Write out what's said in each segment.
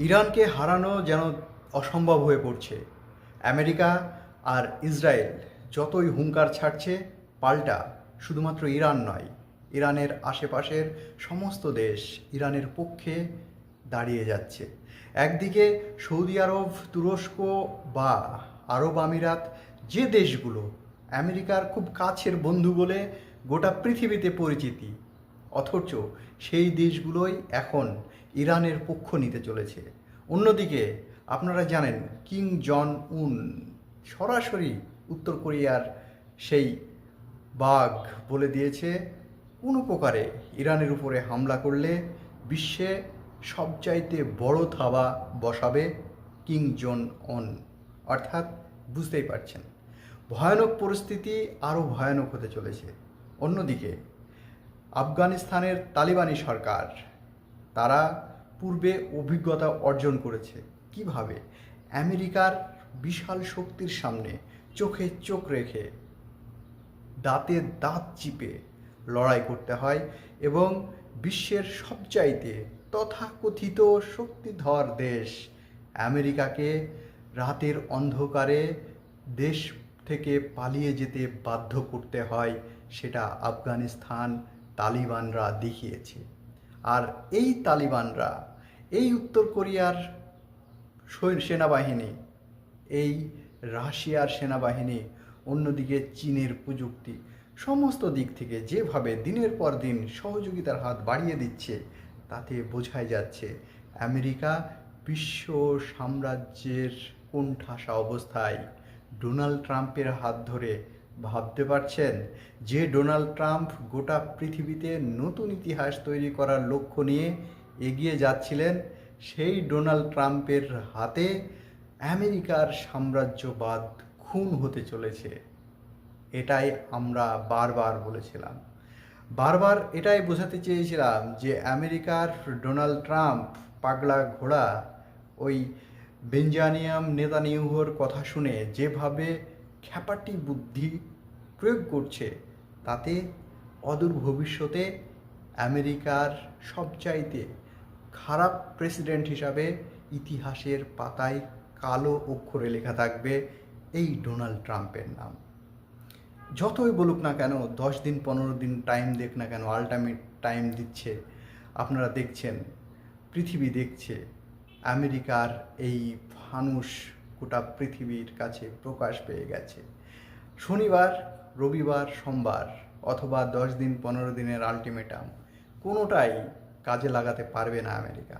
ইরানকে হারানো যেন অসম্ভব হয়ে পড়ছে। আমেরিকা আর ইসরায়েল যতই হুঙ্কার ছাড়ছে, পাল্টা শুধুমাত্র ইরান নয়, ইরানের আশেপাশের সমস্ত দেশ ইরানের পক্ষে দাঁড়িয়ে যাচ্ছে। একদিকে সৌদি আরব, তুরস্ক বা আরব আমিরাত, যে দেশগুলো আমেরিকার খুব কাছের বন্ধু বলে গোটা পৃথিবীতে পরিচিতি, অথচ সেই দেশগুলোই এখন ইরানের পক্ষ নিতে চলেছে। অন্যদিকে আপনারা জানেন কিং জন উন সরাসরি উত্তর কোরিয়ার সেই বাঘ বলে দিয়েছে, কোনো প্রকারে ইরানের উপরে হামলা করলে বিশ্বে সবচাইতে বড় থাবা বসাবে কিং জন উন। অর্থাৎ বুঝতেই পারছেন, ভয়ানক পরিস্থিতি আরও ভয়ানক হতে চলেছে। অন্যদিকে আফগানিস্তানের তালিবানি সরকার, তারা পূর্বে অভিজ্ঞতা অর্জন করেছে কিভাবে আমেরিকার বিশাল শক্তির সামনে চোখে চোখ রেখে দাঁতে দাঁত চিপে লড়াই করতে হয় এবং বিশ্বের সবচাইতে তথাকথিত শক্তিধর দেশ আমেরিকাকে রাতের অন্ধকারে দেশ থেকে পালিয়ে যেতে বাধ্য করতে হয়, সেটা আফগানিস্তান তালিবানরা দেখিয়েছে। আর এই তালিবানরা, এই উত্তর কোরিয়ার সেনাবাহিনী, এই রাশিয়ার সেনাবাহিনী, অন্যদিকে চীনের প্রযুক্তি, সমস্ত দিক থেকে যেভাবে দিনের পর দিন সহযোগিতার হাত বাড়িয়ে দিচ্ছে, তাতে বোঝাই যাচ্ছে আমেরিকা বিশ্ব সাম্রাজ্যের কোণঠাসা অবস্থায়। ডোনাল্ড ট্রাম্পের হাত ধরে ভাবতে পারছেন, যে ডোনাল্ড ট্রাম্প গোটা পৃথিবীতে নতুন ইতিহাস তৈরি করার লক্ষ্য নিয়ে এগিয়ে যাচ্ছিলেন, সেই ডোনাল্ড ট্রাম্পের হাতে আমেরিকার সাম্রাজ্যবাদ খুন হতে চলেছে। এটাই আমরা বারবার বলেছিলাম, বারবার এটাই বোঝাতে চেয়েছিলাম যে আমেরিকার ডোনাল্ড ট্রাম্প পাগলা ঘোড়া ওই বেঞ্জামিন নেতানিয়াহুর কথা শুনে যেভাবে খ্যাপাটি বুদ্ধি প্রয়োগ করছে, তাতে অদূর ভবিষ্যতে আমেরিকার সবচাইতে খারাপ প্রেসিডেন্ট হিসাবে ইতিহাসের পাতায় কালো অক্ষরে লেখা থাকবে এই ডোনাল্ড ট্রাম্পের নাম। যতই বলুক না কেন, 10 দিন 15 দিন টাইম দেখ না কেন, আলটিমেট টাইম দিচ্ছে। আপনারা দেখছেন, পৃথিবী দেখছে, আমেরিকার এই ফানুস গোটা পৃথিবীর কাছে প্রকাশ পেয়ে গেছে। শনিবার, রবিবার, সোমবার অথবা 10 দিন 15 দিনের আলটিমেটাম, কোনোটাই কাজে লাগাতে পারবে না আমেরিকা।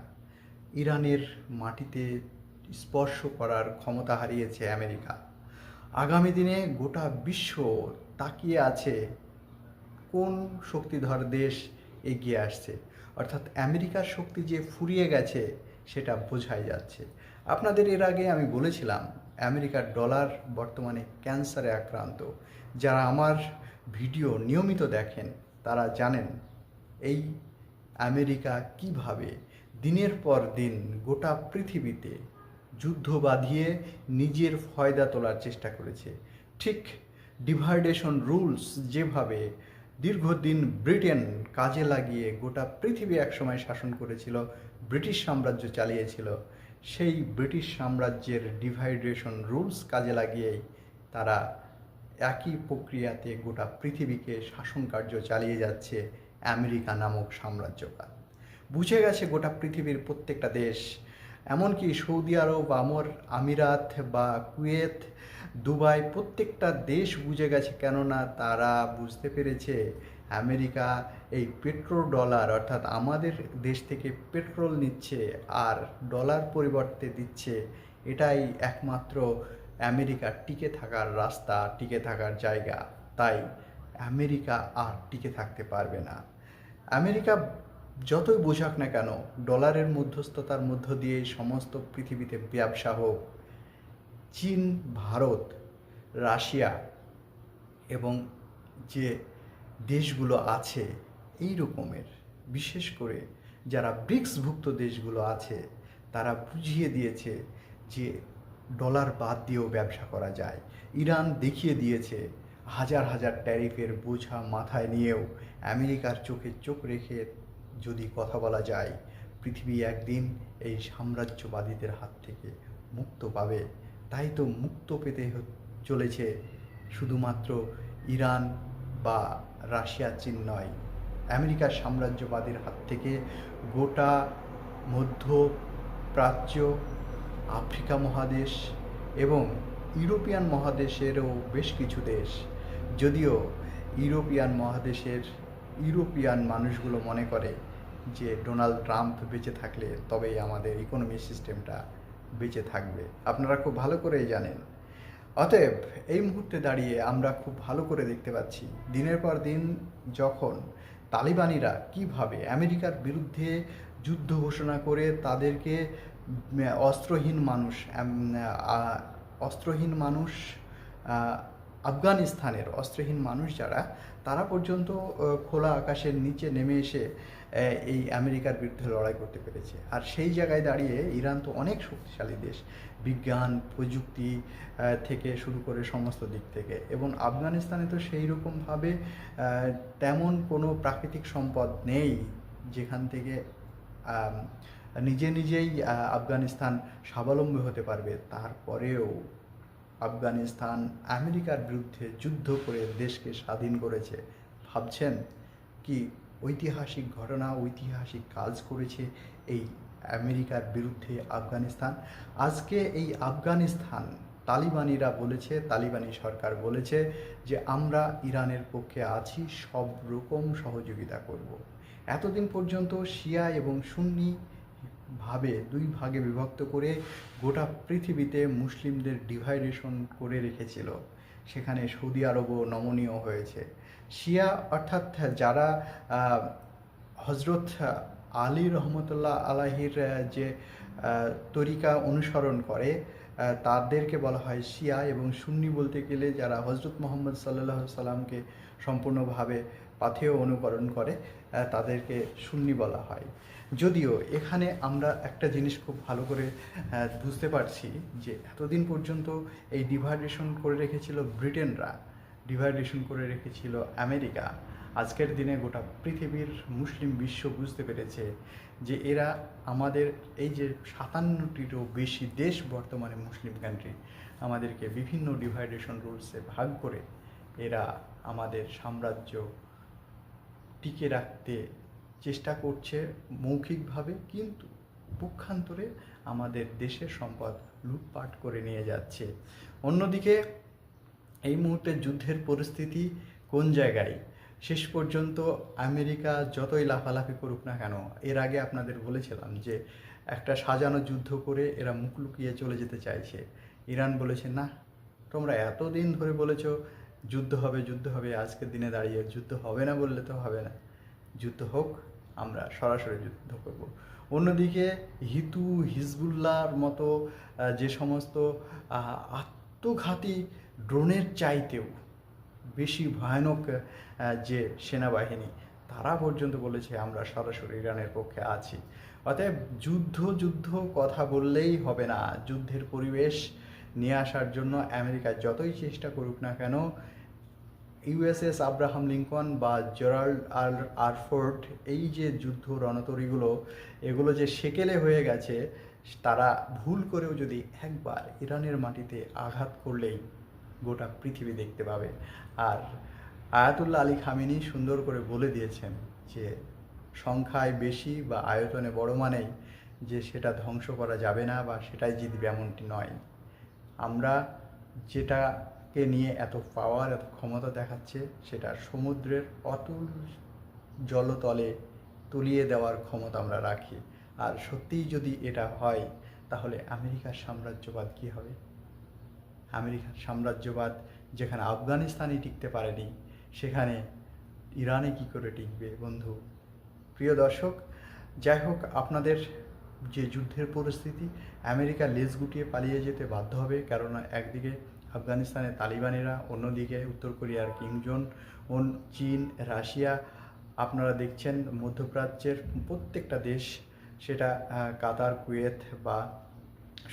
ইরানের মাটিতে স্পর্শ করার ক্ষমতা হারিয়েছে আমেরিকা। আগামী দিনে গোটা বিশ্ব তাকিয়ে আছে কোন শক্তিধর দেশ এগিয়ে আসছে। অর্থাৎ আমেরিকার শক্তি যে ফুরিয়ে গেছে সেটা বোঝাই যাচ্ছে। আপনাদের এর আগে আমি বলেছিলাম আমেরিকার ডলার বর্তমানে ক্যান্সারে আক্রান্ত। যারা আমার ভিডিও নিয়মিত দেখেন তারা জানেন এই আমেরিকা কিভাবে দিনের পর দিন গোটা পৃথিবীতে যুদ্ধ বাঁধিয়ে নিজের ফয়দা তোলার চেষ্টা করেছে। ঠিক ডিভাইডেশন রুলস যেভাবে দীর্ঘদিন ব্রিটেন কাজে লাগিয়ে গোটা পৃথিবী একসময় শাসন করেছিল, ব্রিটিশ সাম্রাজ্য চালিয়েছিল, সেই ব্রিটিশ সাম্রাজ্যের ডিভাইডেশন রুলস কাজে লাগিয়েই তারা একই প্রক্রিয়াতে গোটা পৃথিবীকে শাসন কার্য চালিয়ে যাচ্ছে আমেরিকা নামক সাম্রাজ্যবাদ। বুঝে গেছে গোটা পৃথিবীর প্রত্যেকটা দেশ, এমনকি সৌদি আরব, আমিরাত বা কুয়েত, দুবাই, প্রত্যেকটা দেশ বুঝে গেছে। কেননা তারা বুঝতে পেরেছে আমেরিকা এই পেট্রোল ডলার, অর্থাৎ আমাদের দেশ থেকে পেট্রোল নিচ্ছে আর ডলার পরিবর্তে দিচ্ছে, এটাই একমাত্র আমেরিকার টিকে থাকার রাস্তা, টিকে থাকার জায়গা। তাই আমেরিকা আর টিকে থাকতে পারবে না। আমেরিকা যতই বোঝাক না কেন, ডলারের মধ্যস্থতার মধ্য দিয়ে সমস্ত পৃথিবীতে ব্যবসা হোক, চীন, ভারত, রাশিয়া এবং যে দেশগুলো আছে এই রকমের, বিশেষ করে যারা ব্রিক্সভুক্ত দেশগুলো আছে, তারা বুঝিয়ে দিয়েছে যে ডলার বাদ দিয়েও ব্যবসা করা যায়। ইরান দেখিয়ে দিয়েছে হাজার হাজার ট্যারিফের বোঝা মাথায় নিয়েও আমেরিকার চোখে চোখ রেখে যদি কথা বলা যায়, পৃথিবী একদিন এই সাম্রাজ্যবাদীদের হাত থেকে মুক্ত পাবে। তাই তো মুক্ত পেতে চলেছে শুধুমাত্র ইরান বা রাশিয়া, চীন নয়, আমেরিকার সাম্রাজ্যবাদীর হাত থেকে গোটা মধ্য প্রাচ্য, আফ্রিকা মহাদেশ এবং ইউরোপিয়ান মহাদেশেরও বেশ কিছু দেশ। যদিও ইউরোপিয়ান মহাদেশের ইউরোপিয়ান মানুষগুলো মনে করে যে ডোনাল্ড ট্রাম্প বেঁচে থাকলে তবেই আমাদের ইকোনমি সিস্টেমটা বেঁচে থাকবে, আপনারা খুব ভালো করেই জানেন। অতএব এই মুহূর্তে দাঁড়িয়ে আমরা খুব ভালো করে দেখতে পাচ্ছি দিনের পর দিন যখন তালিবানিরা কিভাবে আমেরিকার বিরুদ্ধে যুদ্ধ ঘোষণা করে তাদেরকে অস্ত্রহীন মানুষ আফগানিস্তানের অস্ত্রহীন মানুষ যারা, তারা পর্যন্ত খোলা আকাশের নিচে নেমে এসে এই আমেরিকার বিরুদ্ধে লড়াই করতে পেরেছে। আর সেই জায়গায় দাঁড়িয়ে ইরান তো অনেক শক্তিশালী দেশ, বিজ্ঞান প্রযুক্তি থেকে শুরু করে সমস্ত দিক থেকে, এবং আফগানিস্তানে তো সেই রকমভাবে তেমন কোনো প্রাকৃতিক সম্পদ নেই যেখান থেকে নিজেই আফগানিস্তান স্বাবলম্বী হতে পারবে। তারপরেও আফগানিস্তান আমেরিকার বিরুদ্ধে যুদ্ধ করে দেশকে স্বাধীন করেছে। ভাবছেন কি ঐতিহাসিক ঘটনা, ঐতিহাসিক কাজ করেছে এই আমেরিকার বিরুদ্ধে আফগানিস্তান। আজকে এই আফগানিস্তান তালিবানিরা বলেছে, তালিবানি সরকার বলেছে যে আমরা ইরানের পক্ষে আছি, সব রকম সহযোগিতা করব। এতদিন পর্যন্ত শিয়া এবং সুন্নি ভাবে দুই ভাগে বিভক্ত করে গোটা পৃথিবীতে মুসলিমদের ডিভাইডেশন করে রেখেছিল। সেখানে সৌদি আরবও নমনীয় হয়েছে। শিয়া অর্থাৎ যারা হজরত আলী রহমতুল্লাহ আলাহির যে তরিকা অনুসরণ করে তাদেরকে বলা হয় শিয়া, এবং সুন্নি বলতে গেলে যারা হজরত মুহাম্মদ সাল্লাল্লাহু আলাইহি সাল্লামকে সম্পূর্ণভাবে পাথেয় অনুকরণ করে তাদেরকে সুন্নি বলা হয়। যদিও এখানে আমরা একটা জিনিস খুব ভালো করে বুঝতে পারছি যে এতদিন পর্যন্ত এই ডিভাইডেশন করে রেখেছিল ব্রিটেনরা, ডিভাইডেশন করে রেখেছিল আমেরিকা। আজকের দিনে গোটা পৃথিবীর মুসলিম বিশ্ব বুঝতে পেরেছে যে এরা আমাদের এই যে 57টিরও বেশি দেশ বর্তমানে মুসলিম কান্ট্রি, আমাদেরকে বিভিন্ন ডিভাইডেশন রুলসে ভাগ করে এরা আমাদের সাম্রাজ্য টিকে রাখতে চেষ্টা করছে মৌখিকভাবে, কিন্তু পক্ষান্তরে আমাদের দেশের সম্পদ লুটপাট করে নিয়ে যাচ্ছে। অন্যদিকে এই মুহূর্তে যুদ্ধের পরিস্থিতি কোন জায়গায়, শেষ পর্যন্ত আমেরিকা যতই লাফালাফি করুক না কেন, এর আগে আপনাদের বলেছিলাম যে একটা সাজানো যুদ্ধ করে এরা মুখ লুকিয়ে চলে যেতে চাইছে। ইরান বলেছে না, তোমরা এতদিন ধরে বলেছ যুদ্ধ হবে যুদ্ধ হবে, আজকের দিনে দাঁড়িয়ে যুদ্ধ হবে না বললে তো হবে না, যুদ্ধ হোক, আমরা সরাসরি যুদ্ধ করব। অন্যদিকে হিজবুল্লাহর মতো যে সমস্ত আত্মঘাতী ড্রোনের চাইতেও বেশি ভয়ানক যে সেনাবাহিনী, তারা পর্যন্ত বলেছে আমরা সরাসরি ইরানের পক্ষে আছি। অতএব যুদ্ধ কথা বললেই হবে না, যুদ্ধের পরিবেশ নিয়ে আসার জন্য আমেরিকা যতই চেষ্টা করুক না কেন, ইউএসএস আব্রাহাম লিঙ্কন বা জেরাল্ড আরফোর্ড, এই যে যুদ্ধ রণতরীগুলো, এগুলো যে সেকেলে হয়ে গেছে, তারা ভুল করেও যদি একবার ইরানের মাটিতে আঘাত করলেই গোটা পৃথিবী দেখতে পাবে। আর আয়াতুল্লাহ আলী খামেনি সুন্দর করে বলে দিয়েছেন যে সংখ্যায় বেশি বা আয়তনে বড় মানেই যে সেটা ধ্বংস করা যাবে না বা সেটাই জিতবে এমনটি নয়। আমরা যেটাকে নিয়ে এত পাওয়ার, এত ক্ষমতা দেখাচ্ছে, সেটা সমুদ্রের অতুল জলতলে তলিয়ে দেওয়ার ক্ষমতা আমরা রাখি। আর সত্যিই যদি এটা হয়, তাহলে আমেরিকার সাম্রাজ্যবাদ কী হবে? আমেরিকার সাম্রাজ্যবাদ যেখানে আফগানিস্তানই টিকতে পারেনি, সেখানে ইরানে কি করে টিকবে বন্ধু? প্রিয় দর্শক, যাই হোক, আপনাদের যে যুদ্ধের পরিস্থিতি, আমেরিকা লেজ গুটিয়ে পালিয়ে যেতে বাধ্য হবে, কারণ একদিকে আফগানিস্তানের তালিবানিরা, অন্যদিকে উত্তর কোরিয়ার কিম জং উন, চীন, রাশিয়া, আপনারা দেখছেন মধ্যপ্রাচ্যের প্রত্যেকটা দেশ, সেটা কাতার, কুয়েত বা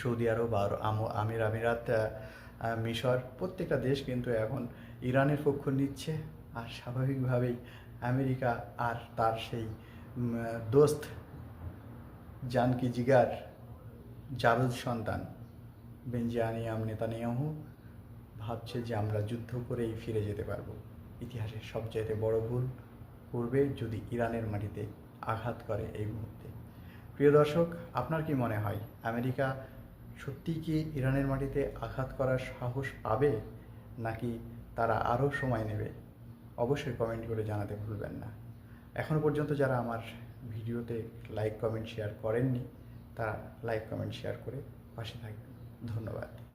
সৌদি আরব আর আমিরাত, মিশর, প্রত্যেকটা দেশ কিন্তু এখন ইরানের পক্ষ নিচ্ছে। আর স্বাভাবিকভাবেই আমেরিকা আর তার সেই দোস্ত জানকি জিগার জারজ সন্তান বেঞ্জামিন নেতানিয়াহু ভাবছে যে আমরা যুদ্ধ করেই ফিরে যেতে পারবো। ইতিহাসের সবচাইতে বড় ভুল করবে যদি ইরানের মাটিতে আঘাত করে এই মুহূর্তে। প্রিয় দর্শক, আপনার কি মনে হয় আমেরিকা সত্যিই কি ইরানের মাটিতে আঘাত করার সাহস পাবে, নাকি তারা আরও সময় নেবে? অবশ্যই কমেন্ট করে জানাতে ভুলবেন না। এখনও পর্যন্ত যারা আমার ভিডিওতে লাইক কমেন্ট শেয়ার করেননি, তারা লাইক কমেন্ট শেয়ার করে পাশে থাকবেন। ধন্যবাদ।